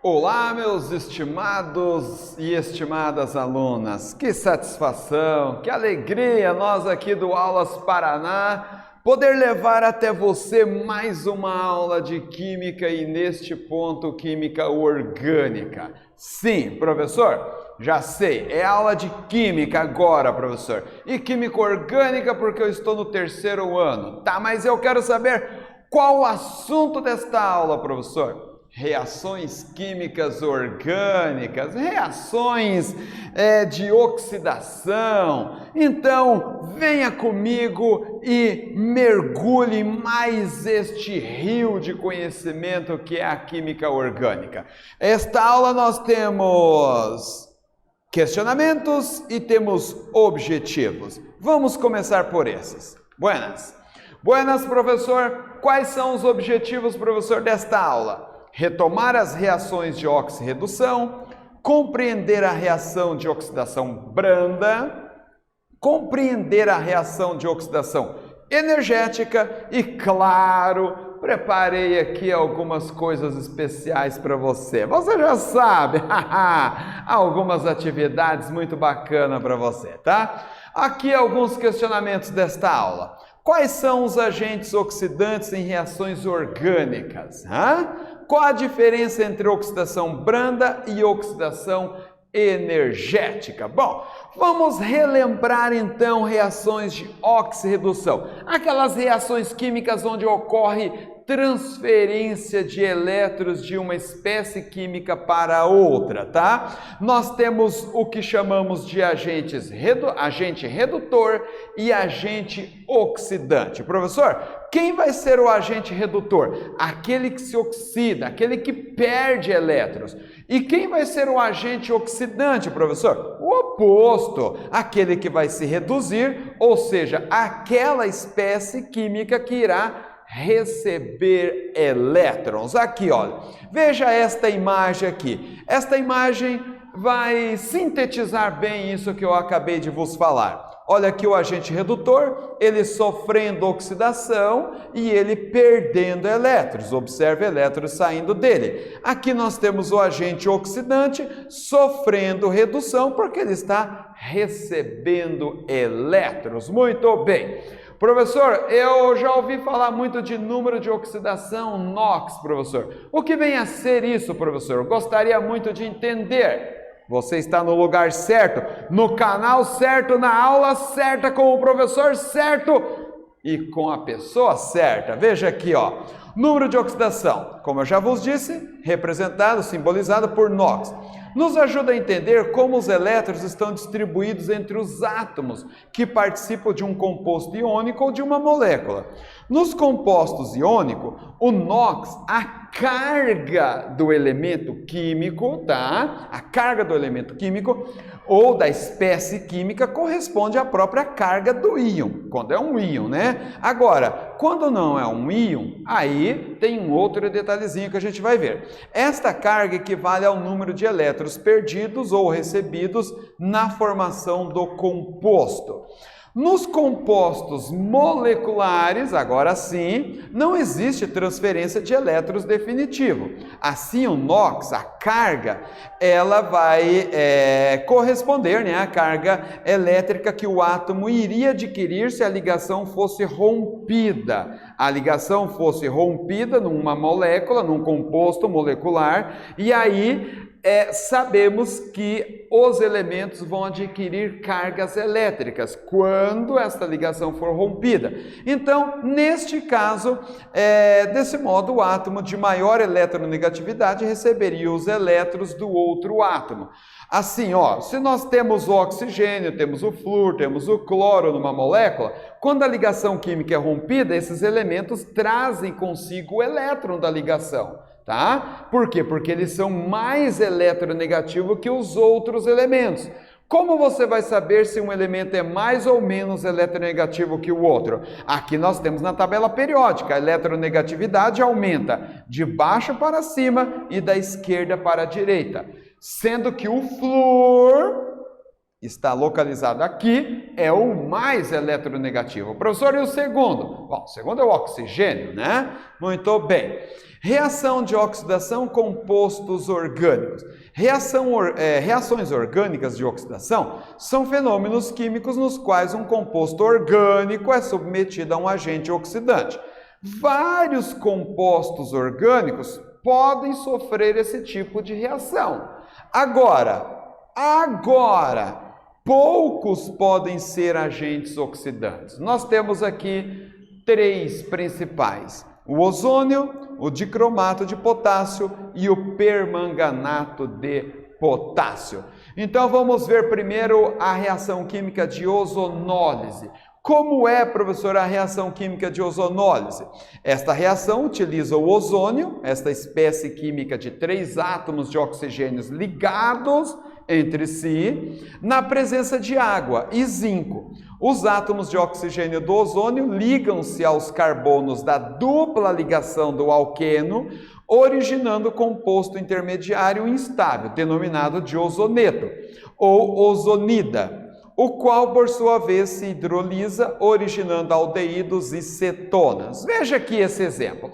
Olá, meus estimados e estimadas alunas, que satisfação, que alegria nós aqui do Aulas Paraná poder levar até você mais uma aula de Química e neste ponto Química Orgânica. Sim, professor, já sei, é aula de Química agora, professor, e Química Orgânica porque eu estou no terceiro ano, tá? Mas eu quero saber qual o assunto desta aula, professor? Reações químicas orgânicas, reações de oxidação. Então, venha comigo e mergulhe mais este rio de conhecimento que é a química orgânica. Esta aula nós temos questionamentos e temos objetivos. Vamos começar por esses. Buenas. Buenas, professor. Quais são os objetivos, professor, desta aula? Retomar as reações de oxirredução, compreender a reação de oxidação branda, compreender a reação de oxidação energética e, claro, preparei aqui algumas coisas especiais para você. Você já sabe, algumas atividades muito bacanas para você, tá? Aqui alguns questionamentos desta aula. Quais são os agentes oxidantes em reações orgânicas? Qual a diferença entre oxidação branda e oxidação energética? Bom, vamos relembrar então reações de oxirredução. Aquelas reações químicas onde ocorre transferência de elétrons de uma espécie química para outra, tá? Nós temos o que chamamos de agente redutor e agente oxidante. Professor, quem vai ser o agente redutor? Aquele que se oxida, aquele que perde elétrons. E quem vai ser o agente oxidante, professor? O oposto, aquele que vai se reduzir, ou seja, aquela espécie química que irá receber elétrons. Aqui, olha, veja esta imagem aqui. Esta imagem vai sintetizar bem isso que eu acabei de vos falar. Olha aqui o agente redutor, ele sofrendo oxidação e ele perdendo elétrons. Observe elétrons saindo dele. Aqui nós temos o agente oxidante sofrendo redução porque ele está recebendo elétrons. Muito bem. Professor, eu já ouvi falar muito de número de oxidação NOx, professor. O que vem a ser isso, professor? Gostaria muito de entender. Você está no lugar certo, no canal certo, na aula certa, com o professor certo e com a pessoa certa. Veja aqui, ó. Número de oxidação, como eu já vos disse, representado, simbolizado por NOx. Nos ajuda a entender como os elétrons estão distribuídos entre os átomos que participam de um composto iônico ou de uma molécula. Nos compostos iônicos, o NOx, a carga do elemento químico, tá? A carga do elemento químico ou da espécie química corresponde à própria carga do íon, quando é um íon, né? Agora, quando não é um íon, aí tem um outro detalhezinho que a gente vai ver. Esta carga equivale ao número de elétrons perdidos ou recebidos na formação do composto. Nos compostos moleculares, agora sim, não existe transferência de elétrons definitivo. Assim, o NOx, a carga, ela vai corresponder, né, à carga elétrica que o átomo iria adquirir se a ligação fosse rompida. A ligação fosse rompida numa molécula, num composto molecular, e aí sabemos que os elementos vão adquirir cargas elétricas quando esta ligação for rompida. Então, neste caso, desse modo, o átomo de maior eletronegatividade receberia os elétrons do outro átomo. Assim, ó, se nós temos o oxigênio, temos o flúor, temos o cloro numa molécula, quando a ligação química é rompida, esses elementos trazem consigo o elétron da ligação. Tá? Por quê? Porque eles são mais eletronegativos que os outros elementos. Como você vai saber se um elemento é mais ou menos eletronegativo que o outro? Aqui nós temos na tabela periódica, a eletronegatividade aumenta de baixo para cima e da esquerda para a direita. Sendo que o flúor está localizado aqui, é o mais eletronegativo. Professor, e o segundo? Bom, o segundo é o oxigênio, né? Muito bem. Reação de oxidação com compostos orgânicos. Reações orgânicas de oxidação são fenômenos químicos nos quais um composto orgânico é submetido a um agente oxidante. Vários compostos orgânicos podem sofrer esse tipo de reação. Agora, poucos podem ser agentes oxidantes. Nós temos aqui 3 principais: o ozônio, o dicromato de potássio e o permanganato de potássio. Então vamos ver primeiro a reação química de ozonólise. Como é, professor, a reação química de ozonólise? Esta reação utiliza o ozônio, esta espécie química de 3 átomos de oxigênios ligados entre si, na presença de água e zinco. Os átomos de oxigênio do ozônio ligam-se aos carbonos da dupla ligação do alqueno, originando composto intermediário instável, denominado de ozoneto ou ozonida, o qual, por sua vez, se hidrolisa, originando aldeídos e cetonas. Veja aqui esse exemplo.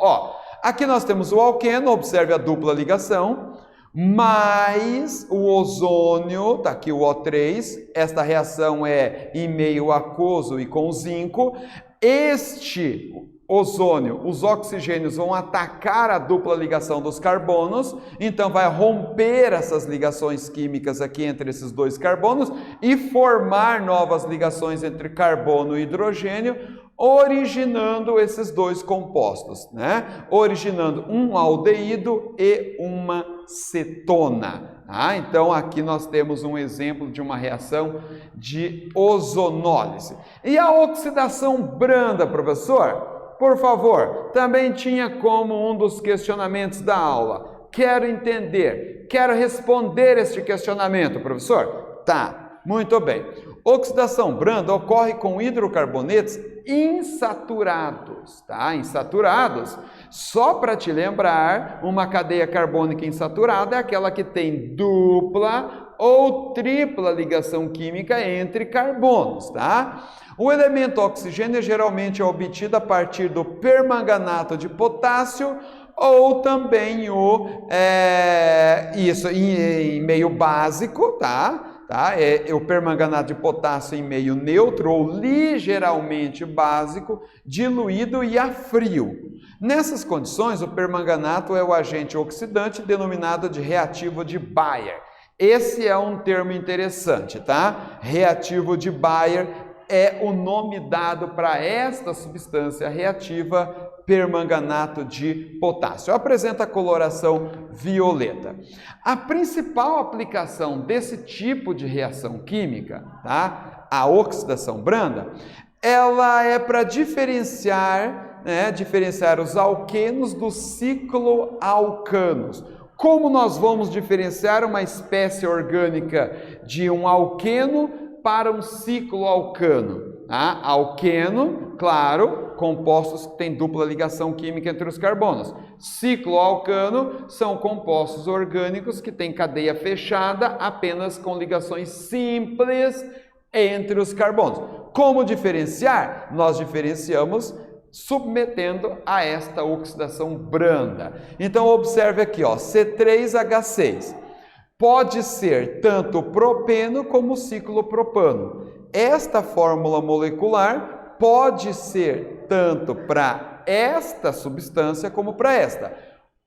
Aqui nós temos o alqueno, observe a dupla ligação, mais o ozônio, está aqui o O3, esta reação é em meio aquoso e com zinco. Este ozônio, os oxigênios vão atacar a dupla ligação dos carbonos, então vai romper essas ligações químicas aqui entre esses 2 carbonos e formar novas ligações entre carbono e hidrogênio, originando esses 2 compostos, né? Originando um aldeído e uma cetona. Então aqui nós temos um exemplo de uma reação de ozonólise. E a oxidação branda, professor? Por favor, também tinha como um dos questionamentos da aula. Quero entender, quero responder este questionamento, professor? Tá, muito bem. Oxidação branda ocorre com hidrocarbonetos insaturados, tá? Insaturados. Só para te lembrar, uma cadeia carbônica insaturada é aquela que tem dupla ou tripla ligação química entre carbonos, tá? O elemento oxigênio geralmente é obtido a partir do permanganato de potássio ou também isso em meio básico, tá? O permanganato de potássio em meio neutro ou ligeiramente básico, diluído e a frio. Nessas condições, o permanganato é o agente oxidante denominado de reativo de Bayer. Esse é um termo interessante, tá? Reativo de Bayer é o nome dado para esta substância reativa, permanganato de potássio. Apresenta coloração violeta. A principal aplicação desse tipo de reação química, tá? A oxidação branda, ela é para diferenciar os alquenos dos cicloalcanos. Como nós vamos diferenciar uma espécie orgânica de um alqueno para um cicloalcano? Alqueno, claro, compostos que têm dupla ligação química entre os carbonos. Cicloalcano são compostos orgânicos que têm cadeia fechada apenas com ligações simples entre os carbonos. Como diferenciar? Nós diferenciamos submetendo a esta oxidação branda. Então observe aqui, C3H6. Pode ser tanto propeno como ciclopropano. Esta fórmula molecular pode ser tanto para esta substância como para esta.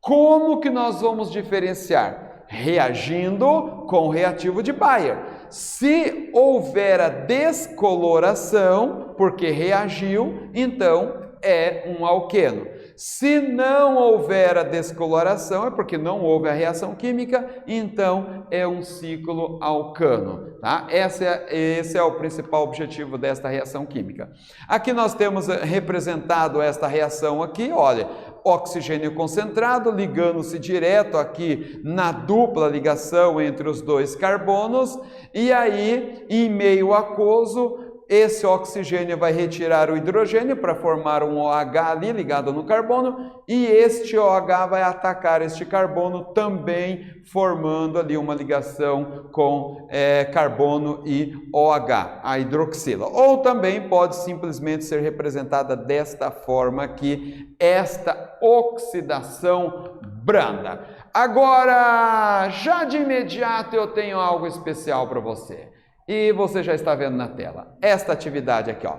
Como que nós vamos diferenciar? Reagindo com o reativo de Bayer. Se houver a descoloração, porque reagiu, então é um alqueno. Se não houver a descoloração, é porque não houve a reação química, então é um cicloalcano, tá? Esse é o principal objetivo desta reação química. Aqui nós temos representado esta reação aqui, olha, oxigênio concentrado ligando-se direto aqui na dupla ligação entre os 2 carbonos, e aí em meio aquoso esse oxigênio vai retirar o hidrogênio para formar um OH ali ligado no carbono, e este OH vai atacar este carbono também, formando ali uma ligação com carbono e OH, a hidroxila. Ou também pode simplesmente ser representada desta forma aqui, esta oxidação branda. Agora, já de imediato eu tenho algo especial para você. E você já está vendo na tela, esta atividade aqui, ó.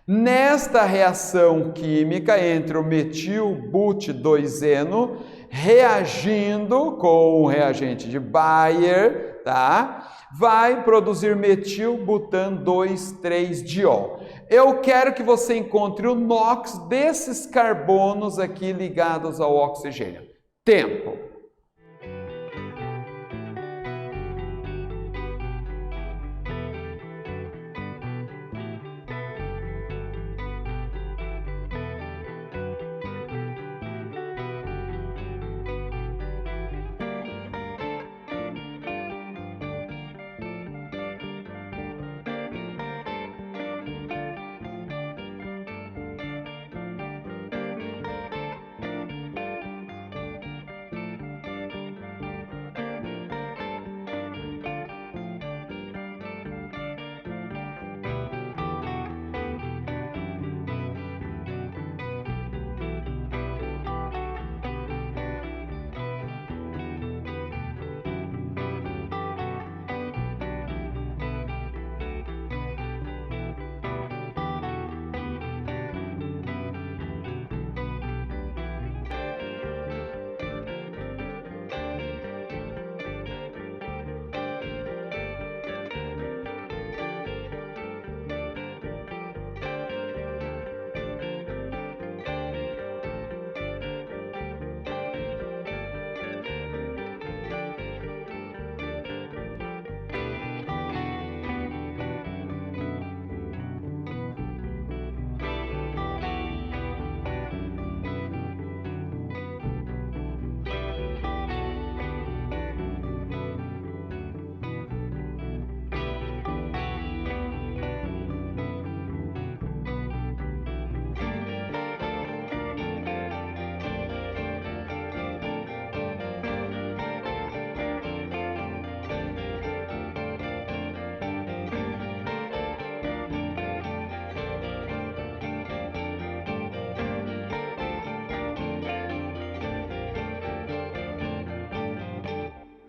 Nesta reação química entre o metil-but-2-eno, reagindo com o reagente de Bayer, tá? Vai produzir metil-butan-2,3-diol. Eu quero que você encontre o NOx desses carbonos aqui ligados ao oxigênio. Tempo.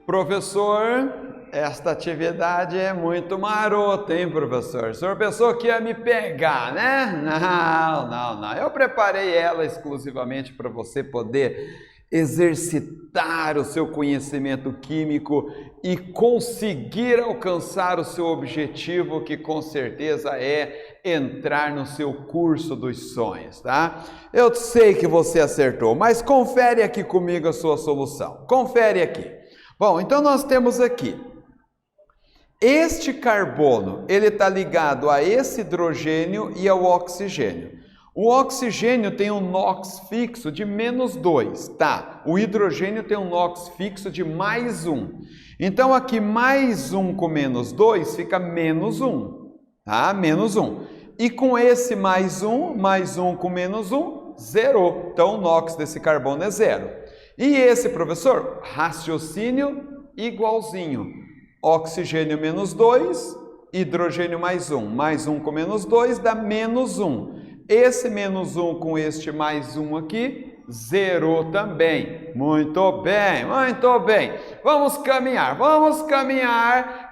Professor, esta atividade é muito marota, hein, professor? O senhor pensou que ia me pegar, né? Não. Eu preparei ela exclusivamente para você poder exercitar o seu conhecimento químico e conseguir alcançar o seu objetivo, que com certeza é entrar no seu curso dos sonhos, tá? Eu sei que você acertou, mas confere aqui comigo a sua solução. Confere aqui. Bom, então nós temos aqui, este carbono, ele está ligado a esse hidrogênio e ao oxigênio. O oxigênio tem um NOx fixo de -2, tá? O hidrogênio tem um NOx fixo de +1. Então aqui +1 com -2 fica -1, tá? -1. E com esse +1 com -1, zerou. Então o NOx desse carbono é 0. E esse, professor, raciocínio igualzinho. Oxigênio -2, hidrogênio +1. +1 com -2 dá -1. Esse -1 com este +1 aqui, zerou também. Muito bem, muito bem. Vamos caminhar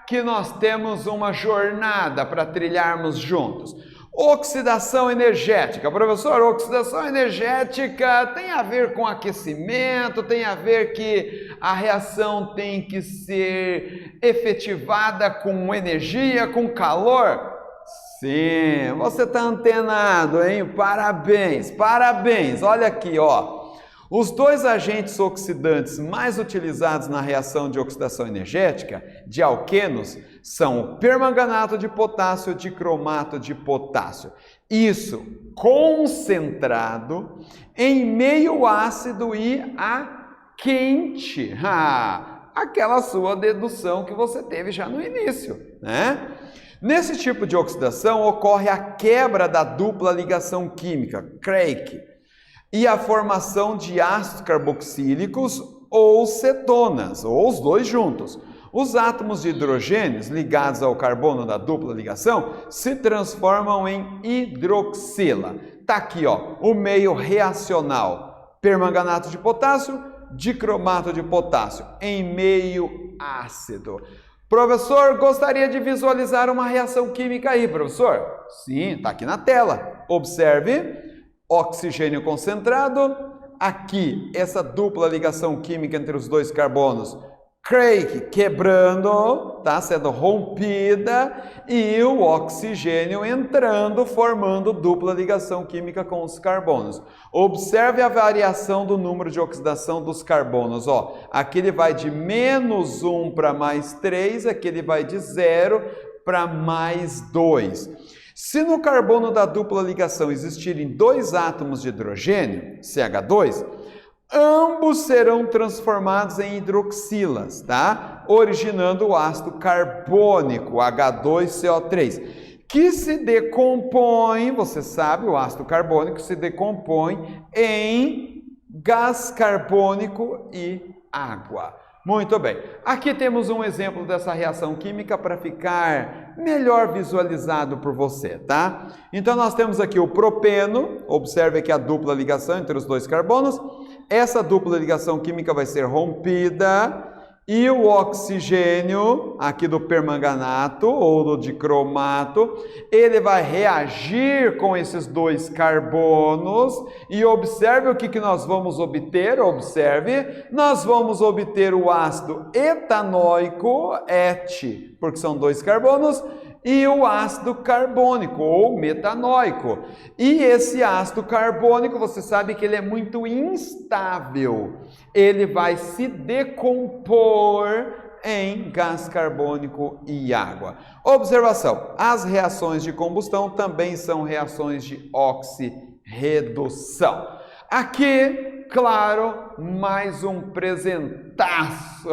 que nós temos uma jornada para trilharmos juntos. Oxidação energética. Professor, oxidação energética tem a ver com aquecimento, tem a ver que a reação tem que ser efetivada com energia, com calor? Sim, você está antenado, hein? Parabéns, parabéns. Olha aqui, ó. Os dois agentes oxidantes mais utilizados na reação de oxidação energética de alquenos são o permanganato de potássio e o dicromato de potássio. Isso concentrado em meio ácido e a quente. Aquela sua dedução que você teve já no início, né? Nesse tipo de oxidação ocorre a quebra da dupla ligação química, Craig, e a formação de ácidos carboxílicos ou cetonas, ou os dois juntos. Os átomos de hidrogênio ligados ao carbono da dupla ligação se transformam em hidroxila. Tá aqui, ó, o meio reacional: permanganato de potássio, dicromato de potássio, em meio ácido. Professor, gostaria de visualizar uma reação química aí, professor? Sim, está aqui na tela. Observe, oxigênio concentrado, aqui essa dupla ligação química entre os dois carbonos, Craig quebrando, tá sendo rompida, e o oxigênio entrando, formando dupla ligação química com os carbonos. Observe a variação do número de oxidação dos carbonos. Ó, aqui ele vai de -1 para +3, aqui ele vai de 0 para +2. Se no carbono da dupla ligação existirem dois átomos de hidrogênio, CH2, ambos serão transformados em hidroxilas, tá? Originando o ácido carbônico, H2CO3, que se decompõe, você sabe, o ácido carbônico se decompõe em gás carbônico e água. Muito bem, aqui temos um exemplo dessa reação química para ficar melhor visualizado por você, tá? Então nós temos aqui o propeno, observe aqui a dupla ligação entre os dois carbonos. Essa dupla ligação química vai ser rompida e o oxigênio, aqui do permanganato ou do dicromato, ele vai reagir com esses dois carbonos e observe o que nós vamos obter, observe, nós vamos obter o ácido etanóico, ET, porque são dois carbonos, e o ácido carbônico ou metanóico. E esse ácido carbônico, você sabe que ele é muito instável. Ele vai se decompor em gás carbônico e água. Observação: as reações de combustão também são reações de oxirredução. Aqui, claro, mais um presentaço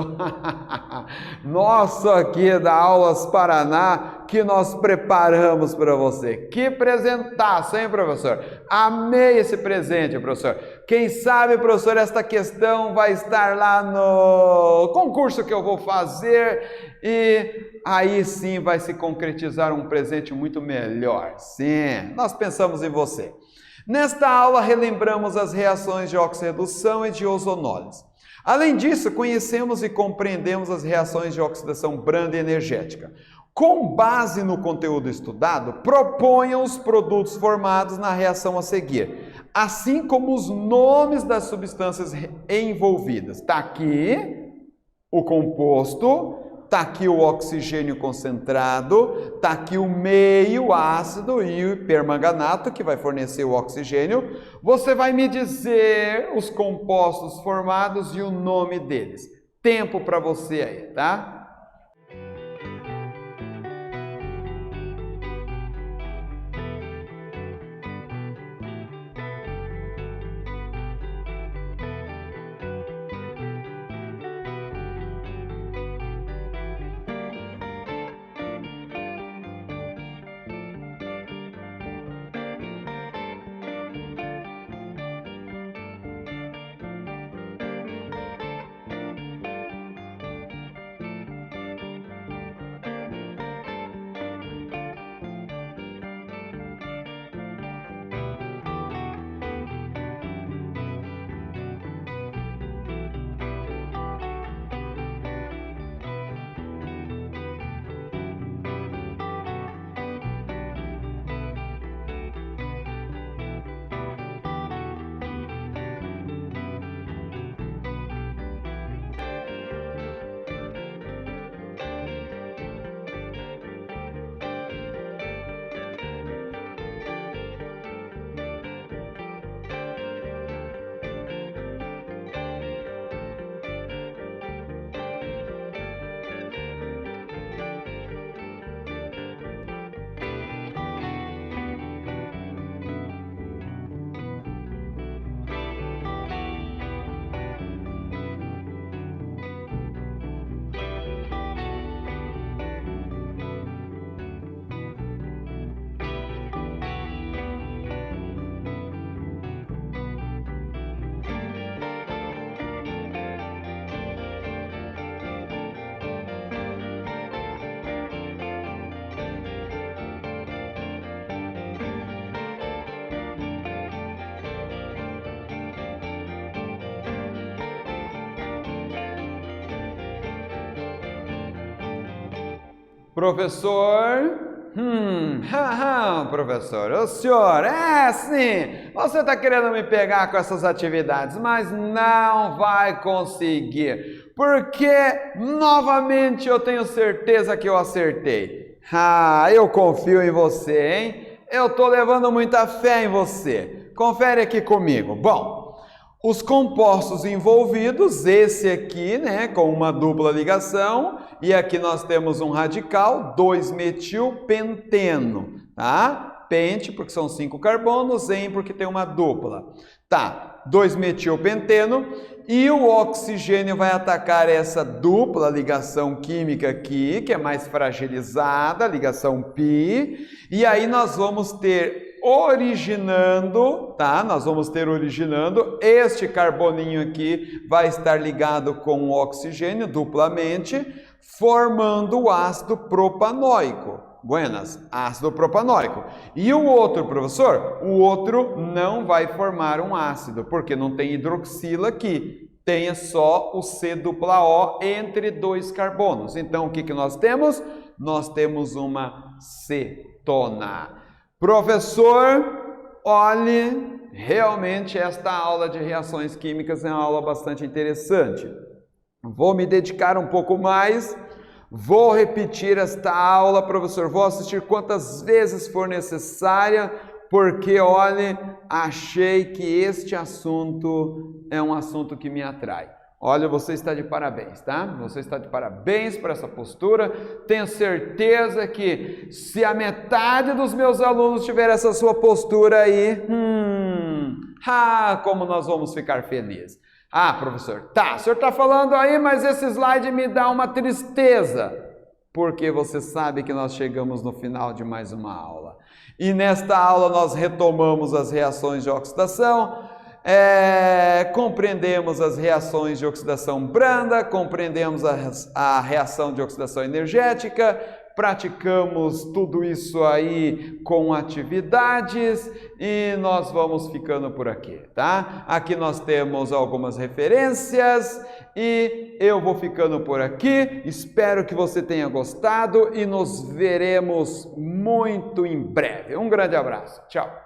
nosso aqui da Aulas Paraná que nós preparamos para você. Que presentaço, hein, professor? Amei esse presente, professor. Quem sabe, professor, esta questão vai estar lá no concurso que eu vou fazer e aí sim vai se concretizar um presente muito melhor. Sim, nós pensamos em você. Nesta aula, relembramos as reações de oxirredução e de ozonólise. Além disso, conhecemos e compreendemos as reações de oxidação branda e energética. Com base no conteúdo estudado, proponham os produtos formados na reação a seguir, assim como os nomes das substâncias envolvidas. Está aqui o composto, está aqui o oxigênio concentrado, está aqui o meio ácido e o permanganato que vai fornecer o oxigênio. Você vai me dizer os compostos formados e o nome deles. Tempo para você aí, tá? Professor? Professor, o senhor, sim, você está querendo me pegar com essas atividades, mas não vai conseguir, porque novamente eu tenho certeza que eu acertei. Eu confio em você, hein? Eu estou levando muita fé em você. Confere aqui comigo. Bom, os compostos envolvidos, esse aqui, né, com uma dupla ligação, e aqui nós temos um radical, 2-metilpenteno, tá? Pente, porque são 5 carbonos, en, porque tem uma dupla. Tá, 2-metilpenteno, e o oxigênio vai atacar essa dupla ligação química aqui, que é mais fragilizada, ligação pi, e aí nós vamos ter originando, tá? Nós vamos ter originando, este carboninho aqui vai estar ligado com o oxigênio duplamente, formando o ácido propanóico. Buenas, ácido propanóico. E o outro, professor? O outro não vai formar um ácido, porque não tem hidroxila aqui. Tem só o C-O entre 2 carbonos. Então, o que nós temos? Nós temos uma cetona. Professor, olhe, realmente esta aula de reações químicas é uma aula bastante interessante. Vou me dedicar um pouco mais, vou repetir esta aula, professor, vou assistir quantas vezes for necessária, porque, olhe, achei que este assunto é um assunto que me atrai. Olha, você está de parabéns, tá? Você está de parabéns por essa postura. Tenho certeza que se a metade dos meus alunos tiver essa sua postura aí, como nós vamos ficar felizes. Professor, tá, o senhor está falando aí, mas esse slide me dá uma tristeza. Porque você sabe que nós chegamos no final de mais uma aula. E nesta aula nós retomamos as reações de oxidação, compreendemos as reações de oxidação branda, compreendemos a reação de oxidação energética, praticamos tudo isso aí com atividades e nós vamos ficando por aqui, tá? Aqui nós temos algumas referências e eu vou ficando por aqui. Espero que você tenha gostado e nos veremos muito em breve. Um grande abraço. Tchau.